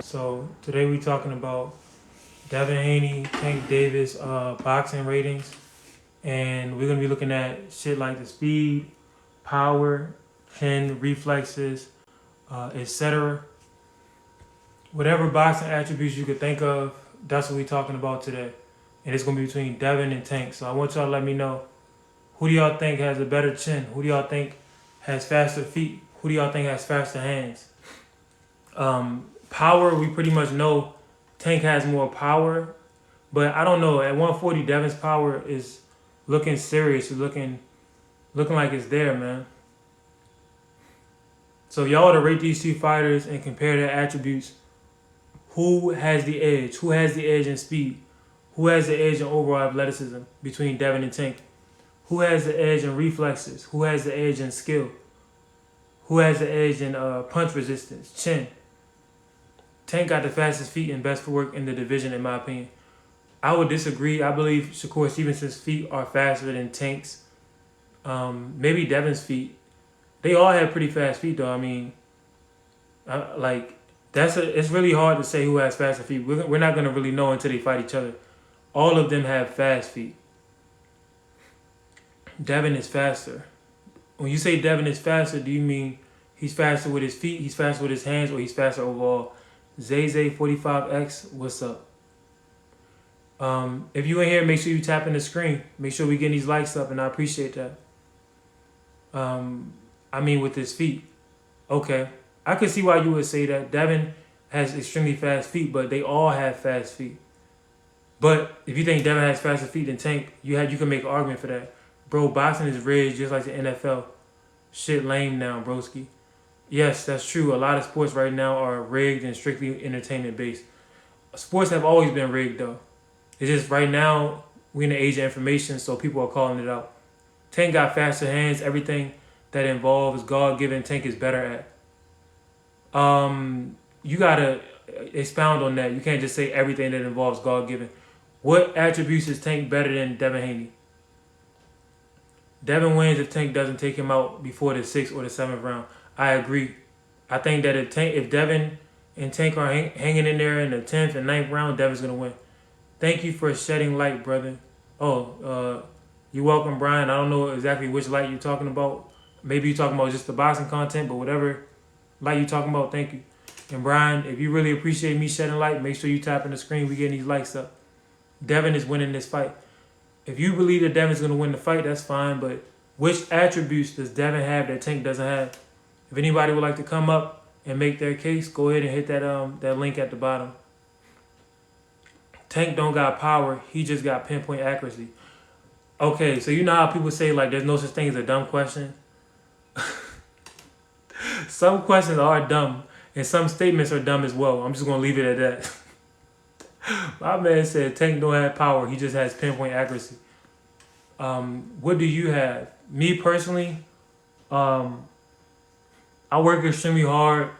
So today we talking about Devin Haney, Tank Davis, boxing ratings, and we're gonna be looking at shit like the speed, power, chin, reflexes, etc. Whatever boxing attributes you could think of, that's what we talking about today. And it's gonna be between Devin and Tank. So I want y'all to let me know, who do y'all think has a better chin? Who do y'all think has faster feet? Who do y'all think has faster hands? Power, we pretty much know Tank has more power, but I don't know. At 140, Devin's power is looking serious. It's looking like it's there, man. So if y'all were to rate these two fighters and compare their attributes, who has the edge? Who has the edge in speed? Who has the edge in overall athleticism between Devin and Tank? Who has the edge in reflexes? Who has the edge in skill? Who has the edge in punch resistance, chin? Tank got the fastest feet and best footwork in the division, in my opinion. I would disagree. I believe Shakur Stevenson's feet are faster than Tank's. Maybe Devin's feet. They all have pretty fast feet, though. I mean, it's really hard to say who has faster feet. We're not gonna really know until they fight each other. All of them have fast feet. Devin is faster. When you say Devin is faster, do you mean he's faster with his feet, he's faster with his hands, or he's faster overall? Zay45X, what's up? If you in here, make sure you tap in the screen. Make sure we get these likes up, and I appreciate that. I mean, with his feet. Okay. I can see why you would say that. Devin has extremely fast feet, but they all have fast feet. But if you think Devin has faster feet than Tank, you can make an argument for that. Bro, boxing is rigged just like the NFL. Shit lame now, broski. Yes, that's true. A lot of sports right now are rigged and strictly entertainment based. Sports have always been rigged though. It's just right now we're in the age of information, so people are calling it out. Tank got faster hands. Everything that involves God given, Tank is better at. You gotta expound on that. You can't just say everything that involves God given. What attributes is Tank better than Devin Haney? Devin wins if Tank doesn't take him out before the 6th or the 7th round. I agree. I think that if Devin and Tank are hanging in there in the 10th and 9th round, Devin's gonna win. Thank you for shedding light, brother. You're welcome, Brian. I don't know exactly which light you're talking about. Maybe you're talking about just the boxing content, but whatever light you're talking about, thank you. And Brian, if you really appreciate me shedding light, make sure you tap in the screen. We getting these likes up. Devin is winning this fight. If you believe that Devin's going to win the fight, that's fine. But which attributes does Devin have that Tank doesn't have? If anybody would like to come up and make their case, go ahead and hit that link at the bottom. Tank don't got power. He just got pinpoint accuracy. Okay, so you know how people say, like, there's no such thing as a dumb question? Some questions are dumb, and some statements are dumb as well. I'm just going to leave it at that. My man said Tank don't have power. He just has pinpoint accuracy. What do you have? Me personally, I work extremely hard.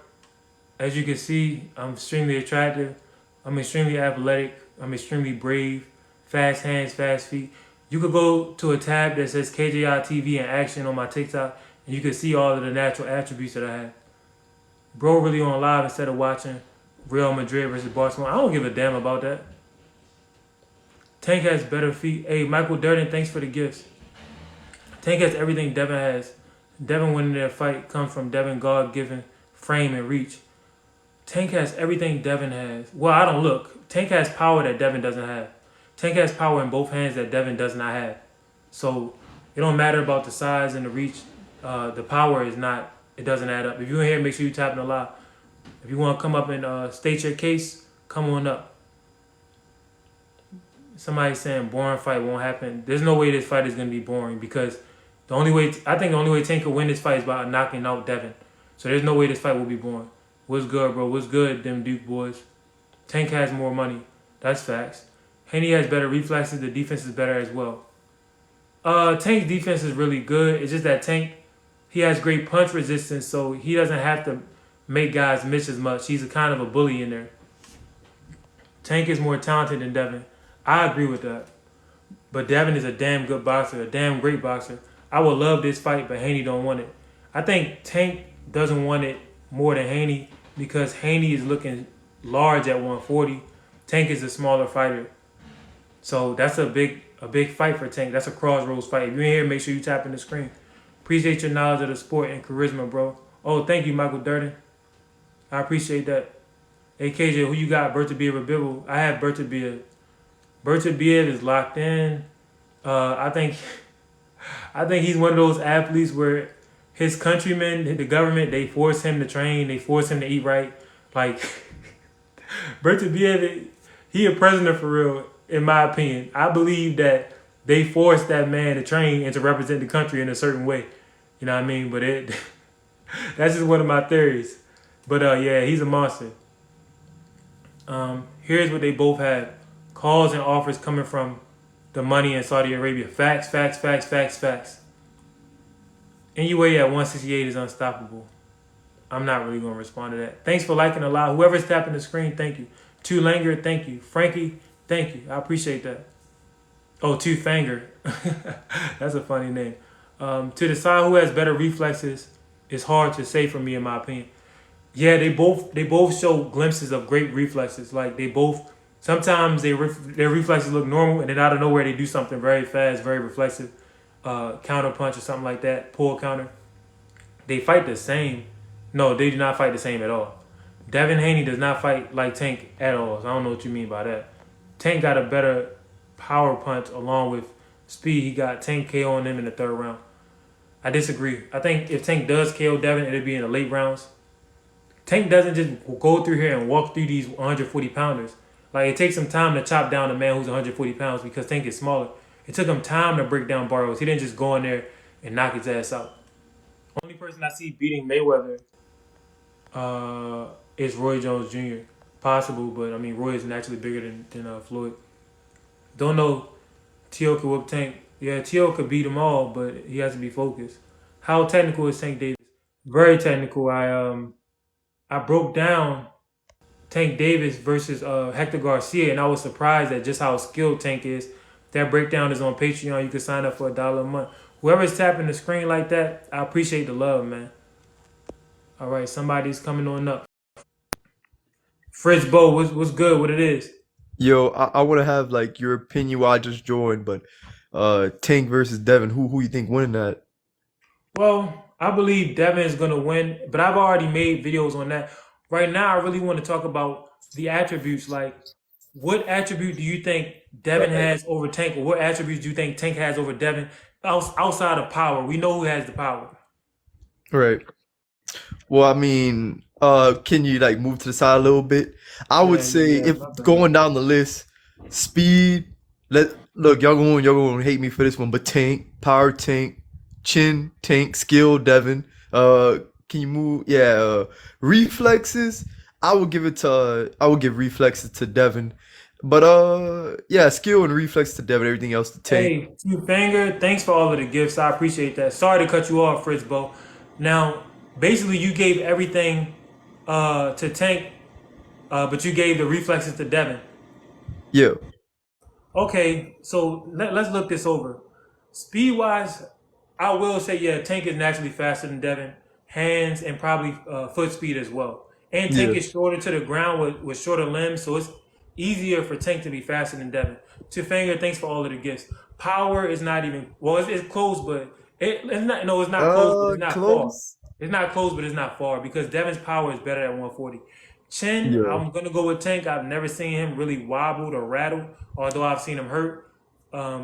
As you can see, I'm extremely attractive. I'm extremely athletic. I'm extremely brave. Fast hands, fast feet. You could go to a tab that says KJITV in action on my TikTok, and you can see all of the natural attributes that I have. Bro really on live instead of watching Real Madrid versus Barcelona. I don't give a damn about that. Tank has better feet. Hey, Michael Durden, thanks for the gifts. Tank has everything Devin has. Devin winning their fight comes from Devin God-given frame and reach. Tank has everything Devin has. Well, I don't look. Tank has power that Devin doesn't have. Tank has power in both hands that Devin does not have. So it don't matter about the size and the reach. The power is not, it doesn't add up. If you're in here, make sure you tap in the live. If you want to come up and state your case, come on up. Somebody's saying boring fight won't happen. There's no way this fight is going to be boring because the only way Tank can win this fight is by knocking out Devin. So there's no way this fight will be boring. What's good, bro? What's good, them Duke boys? Tank has more money. That's facts. Haney has better reflexes. The defense is better as well. Tank's defense is really good. It's just that Tank, he has great punch resistance, so he doesn't have to make guys miss as much. He's a kind of a bully in there. Tank is more talented than Devin. I agree with that. But Devin is a damn good boxer, a damn great boxer. I would love this fight, but Haney don't want it. I think Tank doesn't want it more than Haney because Haney is looking large at 140. Tank is a smaller fighter. So that's a big fight for Tank. That's a crossroads fight. If you're in here, make sure you tap in the screen. Appreciate your knowledge of the sport and charisma, bro. Oh, thank you, Michael Durden. I appreciate that. Hey, KJ, who you got? Berta Beard or Bibble? I have Berta Beard. Berta Beard is locked in. I think he's one of those athletes where his countrymen, the government, they force him to train. They force him to eat right. Like, Berta Beard, he a prisoner for real, in my opinion. I believe that they forced that man to train and to represent the country in a certain way. You know what I mean? But that's just one of my theories. But yeah, he's a monster. Here's what they both have. Calls and offers coming from the money in Saudi Arabia. Facts. NUA at 168 is unstoppable. I'm not really going to respond to that. Thanks for liking a lot. Whoever's tapping the screen, thank you. Two Langer, thank you. Frankie, thank you. I appreciate that. Oh, Two Fanger. That's a funny name. To decide who has better reflexes is hard to say for me, in my opinion. Yeah, they both show glimpses of great reflexes. Like they both sometimes their reflexes look normal, and then out of nowhere they do something very fast, very reflexive, counter punch or something like that, pull counter. They fight the same. No, they do not fight the same at all. Devin Haney does not fight like Tank at all. So I don't know what you mean by that. Tank got a better power punch along with speed. He got Tank KOing him in the third round. I disagree. I think if Tank does KO Devin, it'll be in the late rounds. Tank doesn't just go through here and walk through these 140 pounders. Like it takes some time to chop down a man who's 140 pounds because Tank is smaller. It took him time to break down Barrows. He didn't just go in there and knock his ass out. Only person I see beating Mayweather is Roy Jones Jr. Possible, but I mean Roy is naturally bigger than Floyd. Don't know. T.O. could whoop Tank. Yeah, T.O. could beat them all, but he has to be focused. How technical is Tank Davis? Very technical. I broke down Tank Davis versus Hector Garcia, and I was surprised at just how skilled Tank is. That breakdown is on Patreon. You can sign up for $1 a month. Whoever's tapping the screen like that, I appreciate the love, man. All right, somebody's coming on up. Fritz Bo, what's good? What it is? Yo, I want to have like your opinion while I just joined, but Tank versus Devin, who you think winning that? Well, I believe Devin is gonna win, but I've already made videos on that. Right now, I really want to talk about the attributes. Like, what attribute do you think Devin Right. has over Tank, or what attributes do you think Tank has over Devin outside of power? We know who has the power. Right. Well, I mean, can you like move to the side a little bit? I would say Yeah, if my bad. going down the list, speed. Look, y'all gonna hate me for this one, but Tank, power Tank, chin Tank, skill Devin. Can you move? Yeah, reflexes. I would give reflexes to Devin, but yeah, skill and reflex to Devin. Everything else to Tank. Hey, Two Banger, thanks for all of the gifts. I appreciate that. Sorry to cut you off, Fritz Bo. Now, basically, you gave everything to Tank, but you gave the reflexes to Devin. Yeah, Okay, so let's look this over. Speed wise, I will say, yeah, Tank is naturally faster than Devin. Hands and probably foot speed as well. And Tank yeah. is shorter to the ground with shorter limbs, so it's easier for Tank to be faster than Devin. Two Finger, thanks for all of the gifts. Power is not even, well, it's close, but it's not, no, it's not close, but it's not far. Close. It's not close, but it's not far because Devin's power is better at 140. Chin, Yeah. I'm gonna go with Tank. I've never seen him really wobbled or rattled, although I've seen him hurt.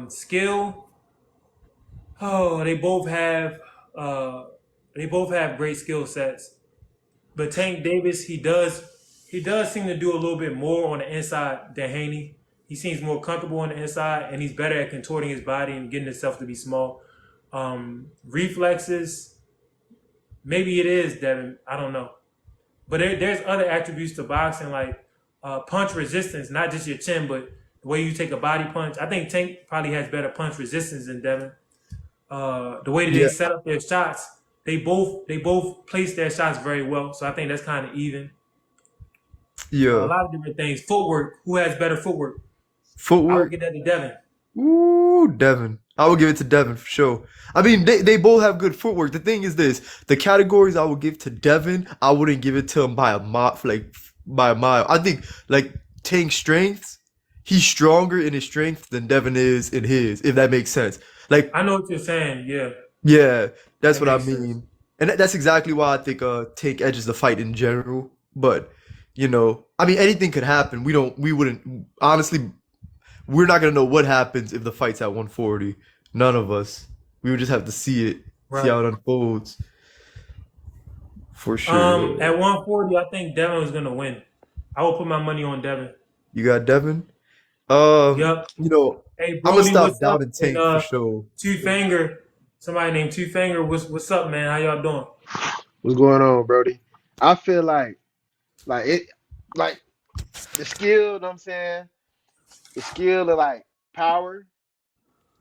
Skill, oh, uh, they both have great skill sets. But Tank Davis, he does seem to do a little bit more on the inside than Haney. He seems more comfortable on the inside, and he's better at contorting his body and getting himself to be small. Reflexes, maybe it is Devin. I don't know. But there's other attributes to boxing like punch resistance, not just your chin, but the way you take a body punch. I think Tank probably has better punch resistance than Devin. The way that they Yeah. set up their shots, they both place their shots very well. So I think that's kind of even. A Yeah. lot of different things. Footwork. Who has better footwork? I would Footwork. get that to Devin. Ooh, Devin. I would give it to Devin for sure. I mean, they both have good footwork. The thing is this, the categories I would give to Devin, I wouldn't give it to him by a mile, like by a mile. I think like Tank's strengths, he's stronger in his strength than Devin is in his, if that makes sense. Like, I know what you're saying. Yeah, yeah, that's that what I makes sense. mean. And that's exactly why I think Tank edges the fight in general. But, you know, I mean anything could happen. We wouldn't honestly we're not gonna know what happens if the fight's at 140. None of us. We would just have to see it, see Right. how it unfolds. For sure. At 140, I think Devin was gonna win. I will put my money on Devin. You got Devin? Yup. You know, Hey I'm gonna Brody, stop what's up? doubting And Tank for sure. Two Finger, somebody named Two Finger. What's up, man? How y'all doing? What's going on, Brody? I feel like it, like the skill. You know what I'm saying, the skill of like power.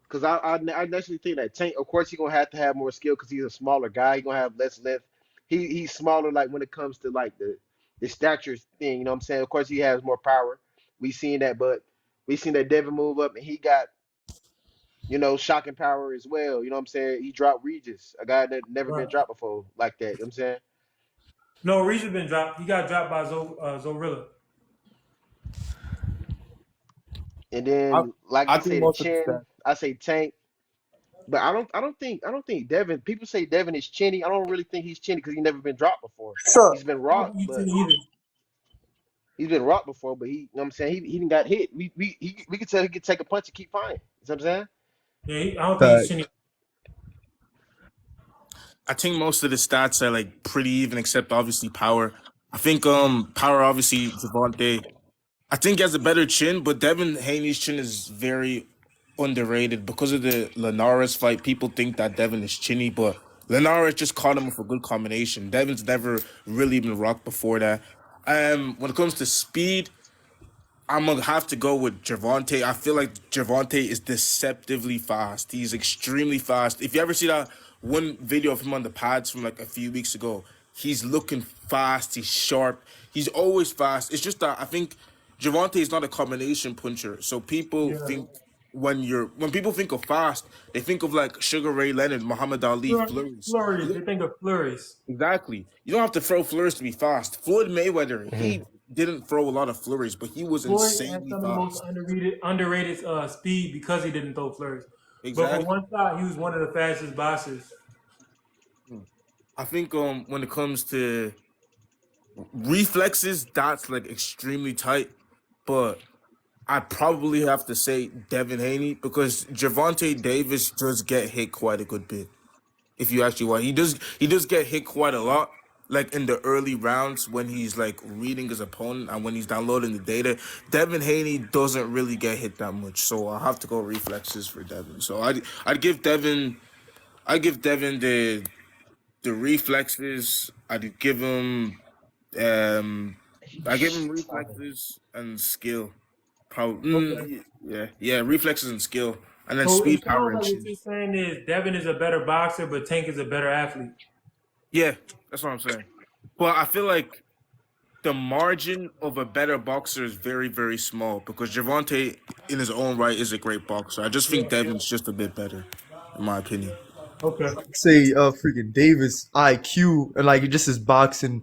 Because I naturally think that Tank, of course, he's gonna have to have more skill because he's a smaller guy. He's gonna have less length. He's smaller, like when it comes to like the stature thing. You know what I'm saying? Of course, he has more power. We seen that, but we seen that Devin move up and he got shocking power as well. You know what I'm saying? He dropped Regis, a guy that never been Right. dropped before like that. You know what I'm saying? No, Reese been dropped. He got dropped by Zorilla. And I, then, like I I think say, the most of the chin, stats. I say Tank, but I don't think Devin. People say Devin is chinny. I don't really think he's chinny because he's never been dropped before. Sure. He's been I don't rocked, think he's but seen either. he, you know what I'm saying, he didn't got hit. We could tell he could take a punch and keep fighting. You know what I'm saying? Yeah, I don't think he's Fact. chinny. I think most of the stats are like pretty even, except obviously power. I think power obviously Javante. I think he has a better chin, but Devin Haney's chin is very underrated because of the Linares fight. People think that Devin is chinny, but Linares just caught him with a good combination. Devin's never really been rocked before that. When it comes to speed, I'm gonna have to go with Javante. I feel like Javante is deceptively fast. He's extremely fast. If you ever see that one video of him on the pads from like a few weeks ago, he's looking fast. He's sharp. He's always fast. It's just that I think Javante is not a combination puncher. So people Yeah. think when people think of fast, they think of like Sugar Ray Leonard, Muhammad Ali, flurries. Flurries. They think of flurries. Exactly. You don't have to throw flurries to be fast. Floyd Mayweather, he Mhm. didn't throw a lot of flurries, but he was Floyd has insanely some of the most fast. underrated speed because he didn't throw flurries. But for Exactly. one shot, he was one of the fastest boxers. I think when it comes to reflexes, that's like extremely tight. But I probably have to say Devin Haney because Javante Davis does get hit quite a good bit. If you actually want, he does get hit quite a lot. Like in the early rounds when he's like reading his opponent and when he's downloading the data, Devin Haney doesn't really get hit that much. So I have to go reflexes for Devin. So I'd give Devin the reflexes. Um I give him reflexes and skill. Probably Okay. yeah, reflexes and skill, and then So it speed, power, sounds and like what chin. you're saying is Devin is a better boxer, but Tank is a better athlete. Yeah, that's what I'm saying. But I feel like the margin of a better boxer is very, very small because Javante, in his own right, is a great boxer. I just think Yeah. Devin's just a bit better, in my opinion. Okay. Say freaking Davis IQ and like just his boxing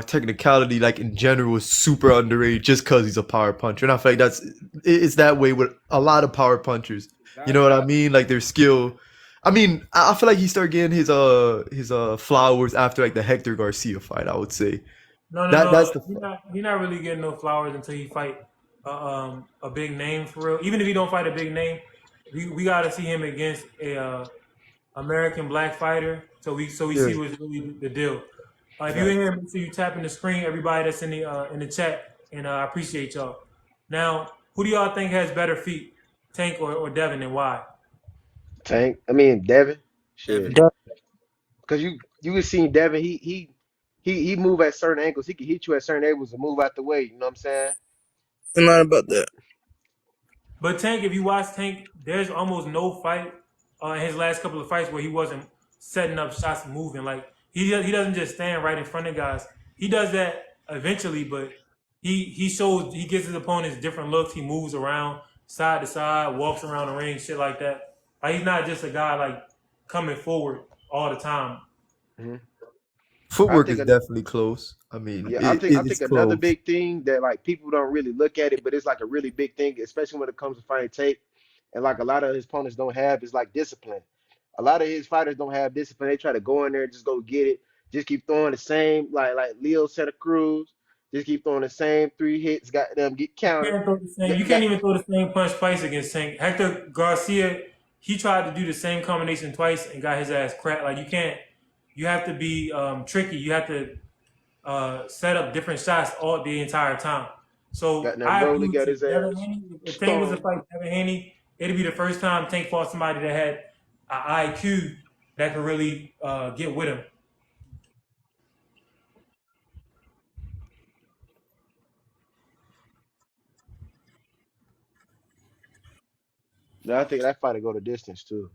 technicality like in general is super underrated just because he's a power puncher. And I feel like it's that way with a lot of power punchers. You know what I mean? Like their skill. I mean, I feel like he started getting his flowers after like the Hector Garcia fight, I would say. That's No. the He not really getting no flowers until he fight a big name for real. Even if he don't fight a big name, we got to see him against a American black fighter, so we yeah. see what's really the deal. If you Fact. in here, make sure you tap in the screen. Everybody that's in the chat, and I appreciate y'all. Now, who do y'all think has better feet, Tank or Devin, and why? Tank. I mean Devin. Shit. Devin. That, Because you was seeing Devin. He move at certain angles. He can hit you at certain angles and move out the way. You know what I'm saying? I'm not about that. But Tank, if you watch Tank, there's almost no fight in his last couple of fights where he wasn't setting up shots, and moving. Like he doesn't just stand right in front of guys. He does that eventually, but he gives his opponents different looks. He moves around side to side, walks around the ring, shit like that. Like he's not just a guy like coming forward all the time. Hmm. I Footwork think is definitely close. I mean, Yeah, I it's think another close. big thing that like people don't really look at it, but it's like a really big thing, especially when it comes to fighting tape, and like a lot of his opponents don't have is like discipline. A lot of his fighters don't have discipline. They try to go in there and just go get it. Just keep throwing the same like Leo Santa Cruz. Just keep throwing the same 3 hits. Got them get countered. Can't throw the same. You Got can't even throw the same punch twice against Tank. Hector Garcia, he tried to do the same combination twice and got his ass cracked. Like you can't. You have to be tricky. You have to set up different shots all the entire time. got So them I agree Broly with got you. his Devin ass Haney, if Tank was to stung. fight Devin Haney, it'd be the first time Tank fought somebody that had an IQ that could really get with him. Now I think that fight will go the distance too.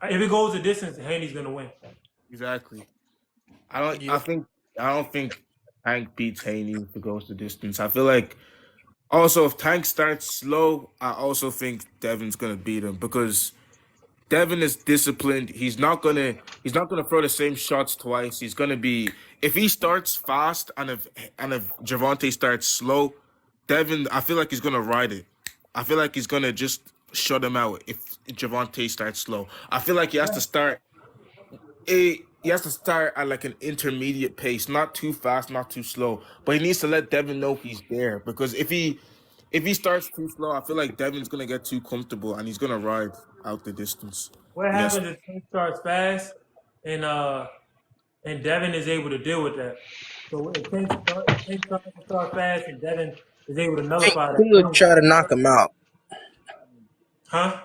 If it goes the distance, Haney's gonna win. Exactly. I don't. I Yep. think. I don't think Tank beats Haney if it goes the distance. I feel like also if Tank starts slow, I also think Devin's gonna beat him because Devin is disciplined. He's not gonna throw the same shots twice. He's gonna be if he starts fast and if Javante starts slow, Devin I feel like he's gonna ride it. I feel like he's gonna just shut him out if Javante starts slow. I feel like he has to start at like an intermediate pace, not too fast, not too slow. But he needs to let Devin know he's there because if he starts too slow, I feel like Devin's gonna get too comfortable and he's gonna ride out the distance. What Yes. happens if Tank starts fast and Devin is able to deal with that? So if Tank starts fast and Devin is able to Tank nullify that, could try to knock him out. huh?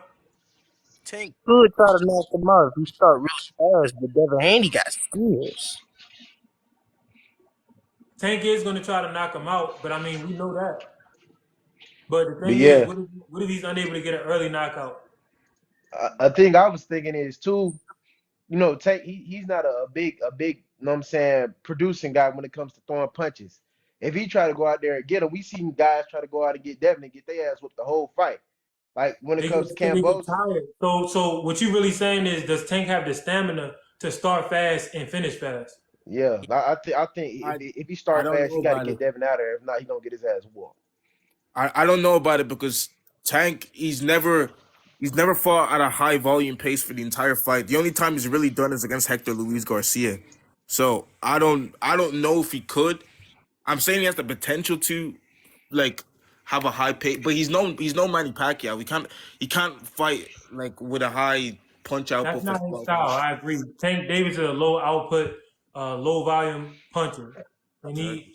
Tank could try to knock him out if he start really fast, but Devin Haney got skills. Tank is going to try to knock him out, but I mean we know that. But the But thing is, yeah, what if he's unable to get an early knockout? a thing I was thinking is too. Tank he's not a big, you know what I'm saying, producing guy when it comes to throwing punches. If he try to go out there and get him, we seen guys try to go out and get Devin and get their ass whooped the whole fight. Like when it comes to They get Cambosa, tired. So what you really saying is, does Tank have the stamina to start fast and finish fast? yeah, I think I if he I start don't fast, know he got to about get it. Devin out of there. If not, he gonna get his ass whooped. I don't know about it because Tank he's never fought at a high volume pace for the entire fight. The only time he's really done is against Hector Luis Garcia. So I don't know if he could. I'm saying he has the potential to like have a high pace, but he's no Manny Pacquiao. He can't fight like with a high punch That's output for not his 12 style. rounds. I agree. Tank Davis is a low output, low volume puncher, and Exactly.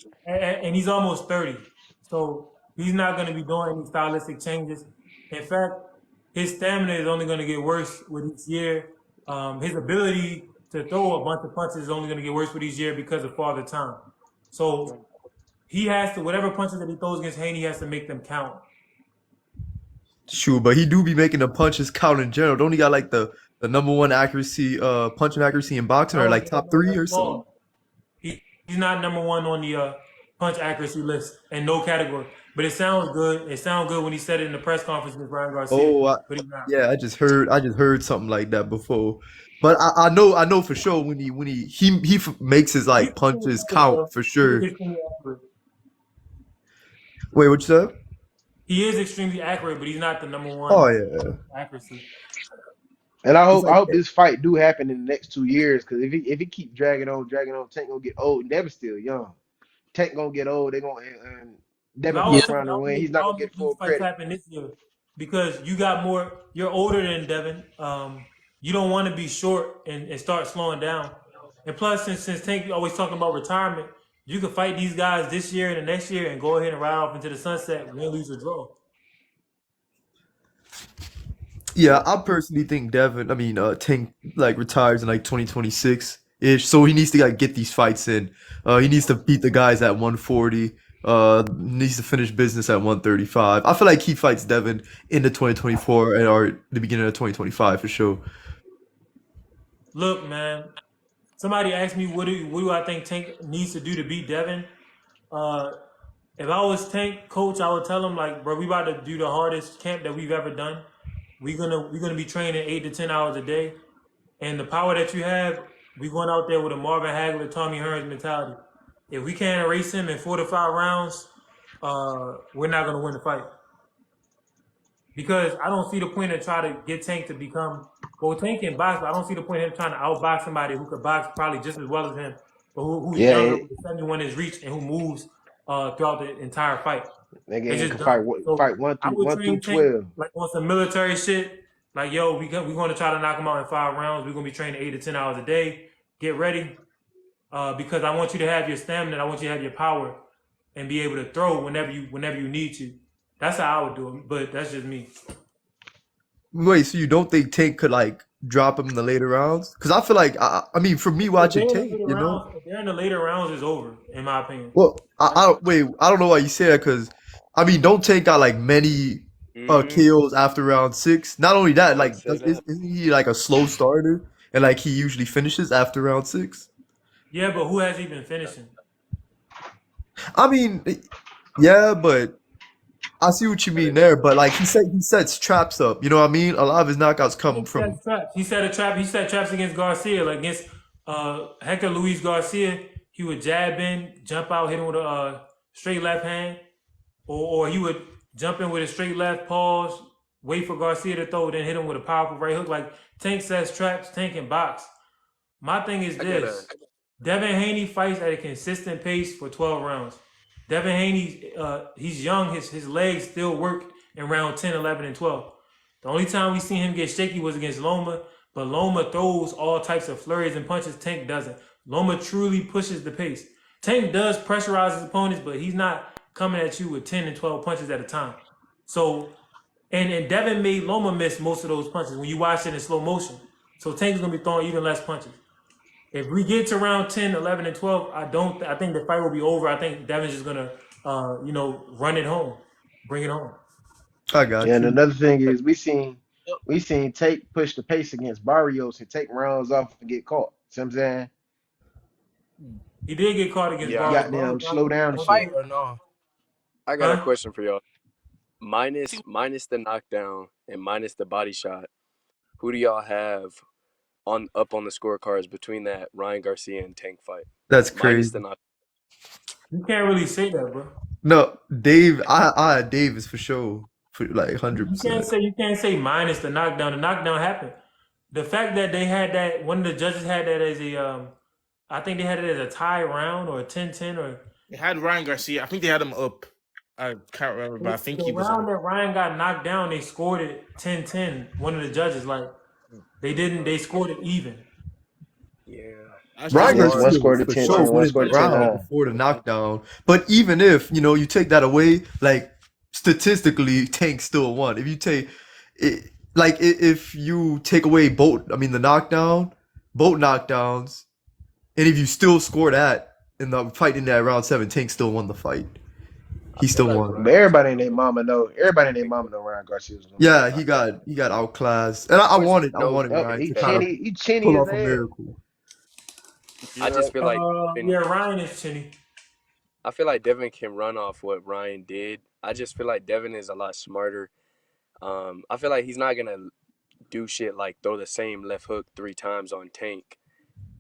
he's almost 30, so he's not going to be doing any stylistic changes. In fact, his stamina is only going to get worse with each year. His ability to throw a bunch of punches is only going to get worse with each year because of father time. So he has to whatever punches that he throws against Haney, he has to make them count. Sure, but he do be making the punches count in general. Don't he got like the number one accuracy, punching accuracy in boxing, or No, like top three that's or something? flawed. He's not number one on the punch accuracy list in no category. But it sounds good. It sounds good when he said it in the press conference with Ryan Garcia. Oh, But he's not. yeah, I just heard something like that before. But I know for sure when makes his He's like extremely punches accurate, count though. for He is sure. extremely accurate. Wait, what you said? He is extremely accurate, but he's not the number Oh one yeah, accuracy. And I it's hope I like hope this fight do happen in the next 2 years. Because if he keep dragging on, Tank gonna get old. And Devin's still young. Tank gonna get old. They gonna and But Devin I always fuck say, around and win. He's not I'll gonna get make these full fights credit. happen this year because you got more. You're older than Devin. You don't want to be short and start slowing down. And plus, since Tank always talking about retirement, you can fight these guys this year and the next year and go ahead and ride off into the sunset, win, lose, or draw. yeah. I personally think Tank like retires in like 2026 ish. So he needs to like get these fights in. He needs to beat the guys at 140. Needs to finish business at 135. I feel like he fights Devin in the 2024 or the beginning of 2025 for sure. Look, man. Somebody asked me what do I think Tank needs to do to beat Devin. Uh, if I was Tank coach, I would tell him like, bro, we about to do the hardest camp that we've ever done. We're gonna be training 8 to 10 hours a day, and the power that you have, We going out there with a Marvin Hagler, Tommy Hearns mentality. If we can't erase him in 4 to 5 rounds, we're not gonna win the fight. Because I don't see the point of trying to get Tank to become Tank can box, but I don't see the point of him trying to outbox somebody who could box probably just as well as him, but who's Yeah, younger with 71 is reach and who moves throughout the entire fight. nigga It's ain't just can dumb. So fight I would one through train Tank 12. like on some military shit. Like, yo, we're going to try to knock him out in 5 rounds. We're going to be training 8 to 10 hours a day. Get ready because I want you to have your stamina. I want you to have your power and be able to throw whenever you need to. That's how I would do it, but that's just me. Wait, so you don't think Tank could like drop him in the later rounds? Because I feel like I mean, for me watching Tank, you know. If they're in the later rounds, it's over, in my opinion. Well, wait, I don't know why you say that because I mean, don't Tank got like many kills after round 6? Not only that, like isn't he like a slow starter and like he usually finishes after round 6? Yeah, but who has he been finishing? I mean, yeah, but I see what you mean there. But like he sets traps up. You know what I mean? A lot of his knockouts come from. He set a trap. He set traps against Garcia, like against Hector Luis Garcia. He would jab in, jump out, hit him with a straight left hand, or he would jump in with a straight left, pause, wait for Garcia to throw, then hit him with a powerful right hook. Like Tank sets traps, Tank can box. My thing is this: Devin Haney fights at a consistent pace for 12 rounds. Devin Haney, he's young. His legs still work in round 10, 11, and 12. The only time we seen him get shaky was against Loma, but Loma throws all types of flurries and punches. Tank doesn't. Loma truly pushes the pace. Tank does pressurize his opponents, but he's not coming at you with 10 and 12 punches at a time. So, and Devin made Loma miss most of those punches when you watch it in slow motion. So Tank's going to be throwing even less punches. If we get to round 10, 11, and 12, I think the fight will be over. I think Devin's just going to, run it home, bring it home. I got Yeah, and you. another thing is we seen Tate push the pace against Barrios and take rounds off and get caught. See what I'm saying? He did get caught against Yeah. Barrios. Got them slow down and Fight shit. or no? I got a Huh? question for y'all. Minus the knockdown and minus the body shot, who do y'all have up on the scorecards between that Ryan Garcia and Tank fight? That's Minus crazy. the knock. You can't really say that, bro. No, Dave. I had Dave is for sure, for like 100%. You can't say minus the knockdown. The knockdown happened. The fact that they had that, one of the judges had that as a, I think they had it as a tie round or a 10-10 or. They had Ryan Garcia. I think they had him up. I can't remember, but I think he was The round up. that Ryan got knocked down, they scored it 10-10. One of the judges, like, they didn't, they scored it even. Yeah. Ryan Yes, one Garcia scored was the for 10-10, sure one winning scored the the round 10-9. before the knockdown. But even if you take that away, like statistically, Tank still won. If you take it, like if you take away both knockdowns, and if you still score that in the fight in that round 7, Tank still won the fight. He still won. But everybody in their mama know. Everybody in their mama know Ryan Garcia was gonna win Yeah, that he fight. got outclassed, and I wanted Yep, Ryan he to kind of chinny pull as off a hell. miracle. I just feel like Ryan is chinny. I feel like Devin can run off what Ryan did. I just feel like Devin is a lot smarter. I feel like he's not gonna do shit like throw the same left hook 3 times on Tank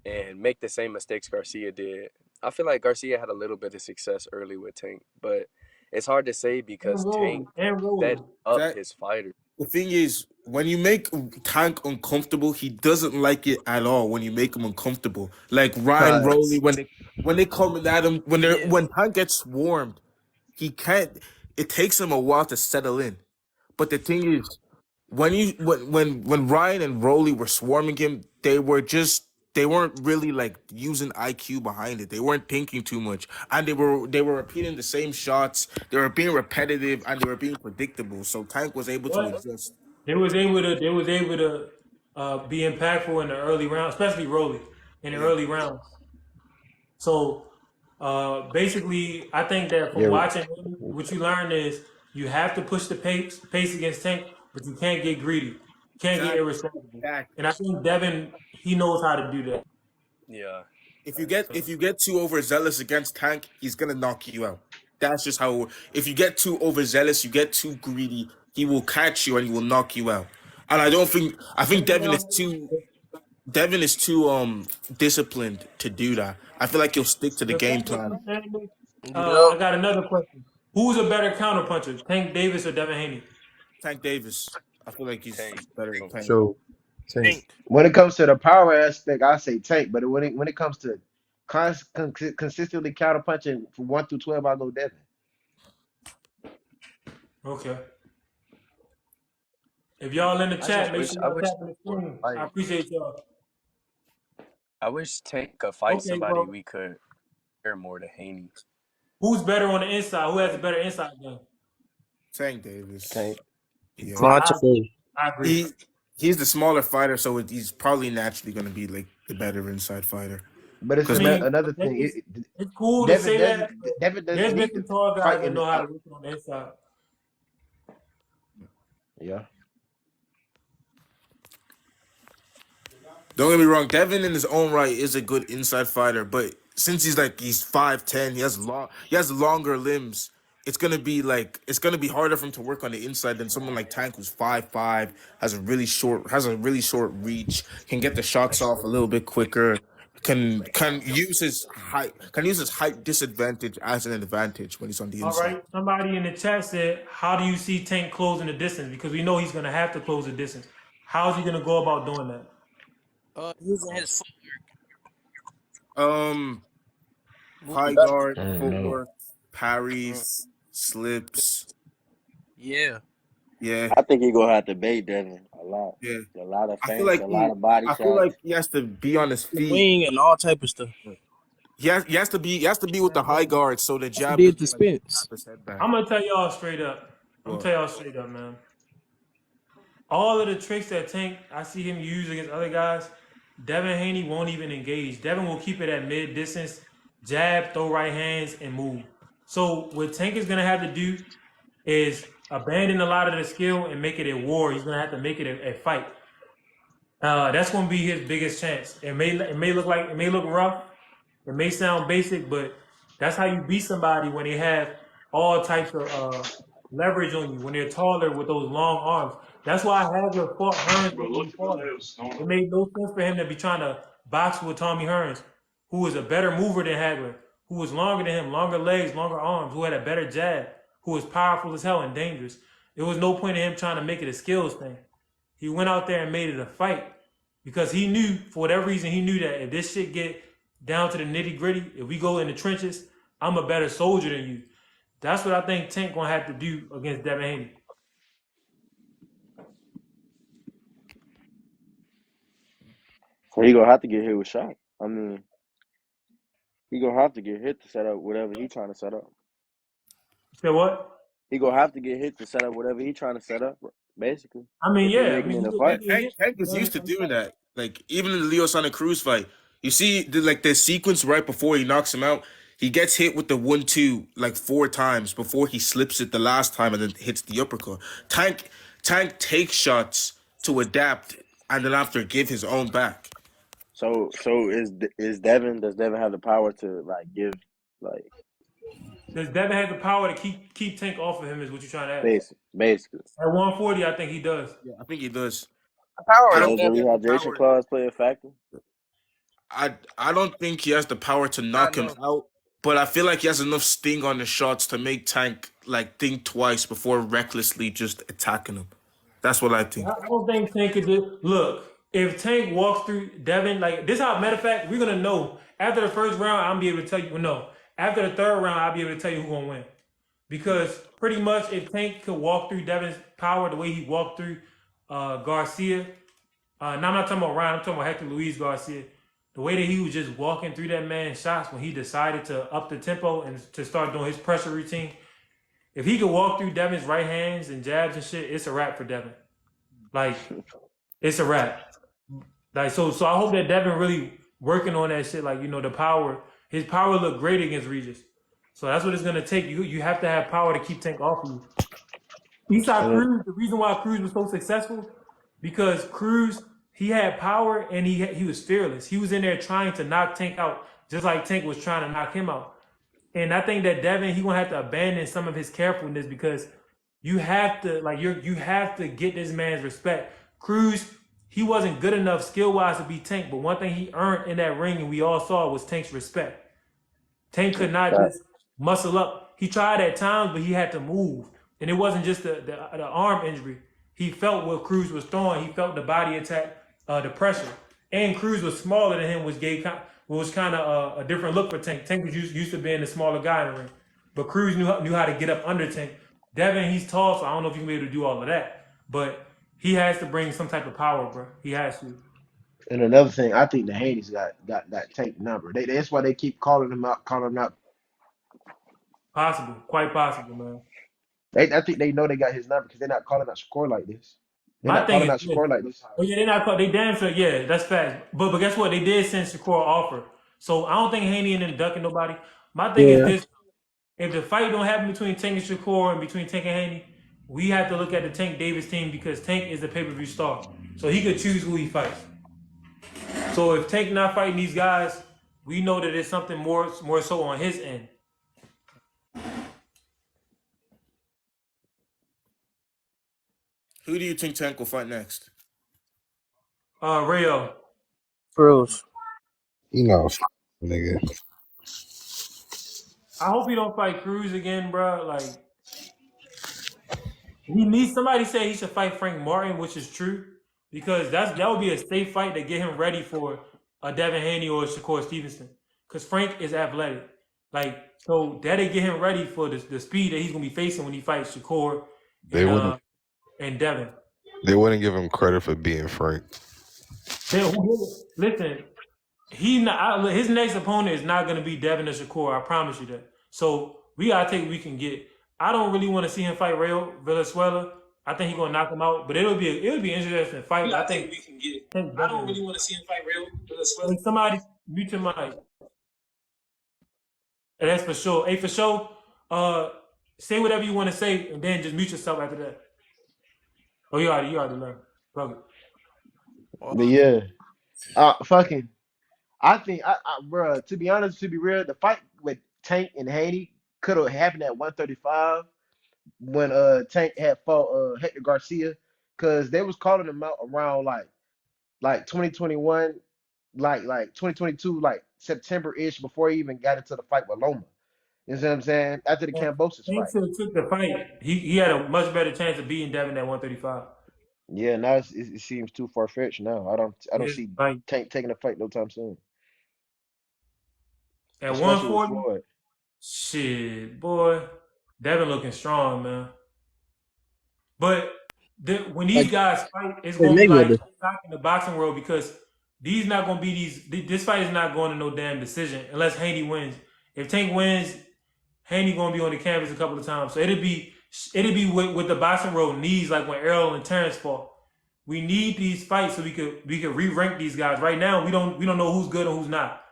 and make the same mistakes Garcia did. I feel like Garcia had a little bit of success early with Tank, but it's hard to say because Tank set up his fighter. The thing is, when you make Tank uncomfortable, he doesn't like it at all. When you make him uncomfortable, like Ryan Rowley, when they come at him, when Tank gets swarmed, he can't. It takes him a while to settle in. But the thing is, when Ryan and Rowley were swarming him, they weren't really like using IQ behind it. They weren't thinking too much, and they were repeating the same shots. They were being repetitive and they were being predictable. So Tank was able to adjust. They was able to be impactful in the early rounds, especially Rowley in the early rounds. So basically, I think that from watching him, what you learn is you have to push the pace against Tank, but you can't get greedy. You can't get irresponsible. And I think Devin, he knows how to do that. Yeah. If you get too overzealous against Tank, he's gonna knock you out. That's just how. If you get too overzealous, you get too greedy, he will catch you and he will knock you out. And I think Devin is too. Devin is too disciplined to do that. I feel like he'll stick to the game plan. Yup. I got another question. Who's a better counterpuncher, Tank Davis or Devin Haney? Tank Davis. I feel like he's Tank. better at Oh, playing. So, Tank. Tank. When it comes to the power aspect, I say Tank. But when it comes to consistently counterpunching from 1 through 12, I go Devin. Okay. If y'all in the I chat, just make wish sure I y'all wish tapping the screen. I appreciate y'all. I wish Tank could fight Okay, somebody well, we could compare more to Haney. who's better on the inside? Who has a better inside game? Tank Davis. Tank. Yeah. Controversy. I agree. He's the smaller fighter, so he's probably naturally going to be like the better inside fighter. But it's I Because mean, another thing. it's cool to Devin say that, doesn't but Devin there's doesn't been need to some tall guys fight that in the know how to work on the inside. yeah. don't get me wrong, Devin in his own right is a good inside fighter, but since he's 5'10", he has longer limbs. It's gonna be harder for him to work on the inside than someone like Tank who's 5'5", has a really short reach, can get the shots off a little bit quicker, can use his height disadvantage as an advantage when he's on the All inside. right. Somebody in the chat said, "How do you see Tank closing the distance?" Because we know he's going to have to close the distance. How is he going to go about doing that? Using his foot. Um, Moving high better. guard, I don't know. footwork, parries, slips. Yeah. Yeah, I think he gonna have to bait Devin a lot. yeah. A lot of I feel feints, like a lot of body I feel shots. like he has to be on his The feet. wing and all type of stuff. He has to be with the high guard so the jab Did doesn't the snap spins. his head back. I'm going to tell y'all straight up. Well, Man. All of the tricks that Tank, I see him use against other guys, Devin Haney won't even engage. Devin will keep it at mid distance, jab, throw right hands, and move. So what Tank is gonna have to do is abandon a lot of the skill and make it a war. He's gonna have to make it a fight. That's gonna be his biggest chance. It may look rough. It may sound basic, but that's how you beat somebody when they have all types of leverage on you, when they're taller with those long arms. That's why Hagler fought Hearns the way he fought him. It made no sense for him to be trying to box with Tommy Hearns, who was a better mover than Hagler, who was longer than him, longer legs, longer arms, who had a better jab, who was powerful as hell and dangerous. There was no point in him trying to make it a skills thing. He went out there and made it a fight because he knew, for whatever reason, he knew that if this shit get down to the nitty gritty, if we go in the trenches, I'm a better soldier than you. That's what I think Tank gonna have to do against Devin Haney. So he gonna have to get hit with shot. I mean, he gonna have to get hit to set up whatever he trying to set up. Say what? He gonna have to get hit to set up whatever he trying to set up. Basically, I mean, if he yeah. I making mean, it he a could fight. get hit. Tank is used to doing that. Like even in the Leo Santa Cruz fight, you see the sequence right before he knocks him out. He gets hit with the 1-2 like 4 times before he slips it the last time and then hits the uppercut. Tank takes shots to adapt and then after give his own back. So is Devin? Does Devin have the power to give like Does Devin have the power to keep Tank off of him? Is what you're trying to ask? basically? At 140, I think he does. Yeah, I think he does. Power I So ain't don't does the think that he has the rehydration power. clause play a factor? I don't think he has the power to knock him out, but I feel like he has enough sting on the shots to make Tank think twice before recklessly just attacking him. That's what I think. I don't think Tank could do. Look, if Tank walks through Devin, like this, how matter of fact, we're gonna know after the first round. I'll be able to tell you. Well, no, after the third round, I'll be able to tell you who's gonna win. Because pretty much, if Tank could walk through Devin's power the way he walked through Garcia, now I'm not talking about Ryan. I'm talking about Hector Luis Garcia. The way that he was just walking through that man's shots when he decided to up the tempo and to start doing his pressure routine. If he could walk through Devin's right hands and jabs and shit, it's a wrap for Devin. Like, it's a wrap. Like, so I hope that Devin really working on that shit. Like, the power. His power looked great against Regis. So that's what it's gonna take. You have to have power to keep Tank off of you. Eastside Cruz, the reason why Cruz was so successful, because Cruz, he had power and he was fearless. He was in there trying to knock Tank out, just like Tank was trying to knock him out. And I think that Devin, he gonna have to abandon some of his carefulness because you have to you have to get this man's respect. Cruz, he wasn't good enough skill wise to be Tank. But one thing he earned in that ring, and we all saw, was Tank's respect. Tank could not just muscle up. He tried at times, but he had to move. And it wasn't just the arm injury. He felt what Cruz was throwing. He felt the body attack, the pressure. And Cruz was smaller than him, which was kind of a different look for Tank. Tank was used to being the smaller guy in the ring. But Cruz knew how to get up under Tank. Devin, he's tall, so I don't know if he can be able to do all of that. But he has to bring some type of power, bro. He has to. And another thing, I think the Haney's got that Tank number. That's why they keep calling him out, Possible. Quite possible, man. I think they know they got his number because they're not calling out score like this. They're My not thing calling is out this. score like this. Oh yeah, they're not called. They damn sure. Yeah, that's fact. But guess what? They did send Shakur an offer. So I don't think Haney and them ducking nobody. My thing is Yeah. this: if the fight don't happen between Tank and Shakur and between Tank and Haney, we have to look at the Tank Davis team because Tank is the pay-per-view star. So he could choose who he fights. So if Tank not fighting these guys, we know that there's something more so on his end. Who do you think Tank will fight next? Rayo. Bruce. You know, nigga. I hope he don't fight Cruz again, bro. Like he needs somebody say he should fight Frank Martin, which is true, because that would be a safe fight to get him ready for a Devin Haney or a Shakur Stevenson. Because Frank is athletic, like so that'll get him ready for the speed that he's gonna be facing when he fights Shakur They wouldn't. and Devin. They wouldn't give him credit for being Frank. Listen, his next opponent is not gonna be Devin or Shakur. I promise you that. So we gotta take what we can get. I don't really want to see him fight Rayo Venezuela. I think he's gonna knock him out, but it'll be an interesting fight. I think we can get. I don't really want to see him fight Rayo Venezuela. Hey, somebody mute your mic. That's for sure. Hey, for sure. Say whatever you want to say, and then just mute yourself after that. Oh, you already learned. Fuck it. But yeah, I think, bro. To be honest, to be real, the fight with Tank and Haney could have happened at 135 when Tank had fought Hector Garcia, because they was calling him out around like 2021, like 2022, like September ish, before he even got into the fight with Loma. You know what I'm saying? After the Cambosis Tank fight. should have took the fight. He had a much better chance of beating Devin at 135. Yeah, now it seems too far fetched now. I don't His see fight Tank taking a fight no time soon, at especially with 140. Floyd. Shit, boy, Devin looking strong, man. But when these guys fight, it's gonna be like shock in the boxing world because these not gonna be these. This fight is not going to no damn decision unless Haney wins. If Tank wins, Haney gonna be on the canvas a couple of times. So it'll be with the boxing world needs like when Errol and Terrence fought. We need these fights so we could re-rank these guys. Right now, we don't know who's good and who's not.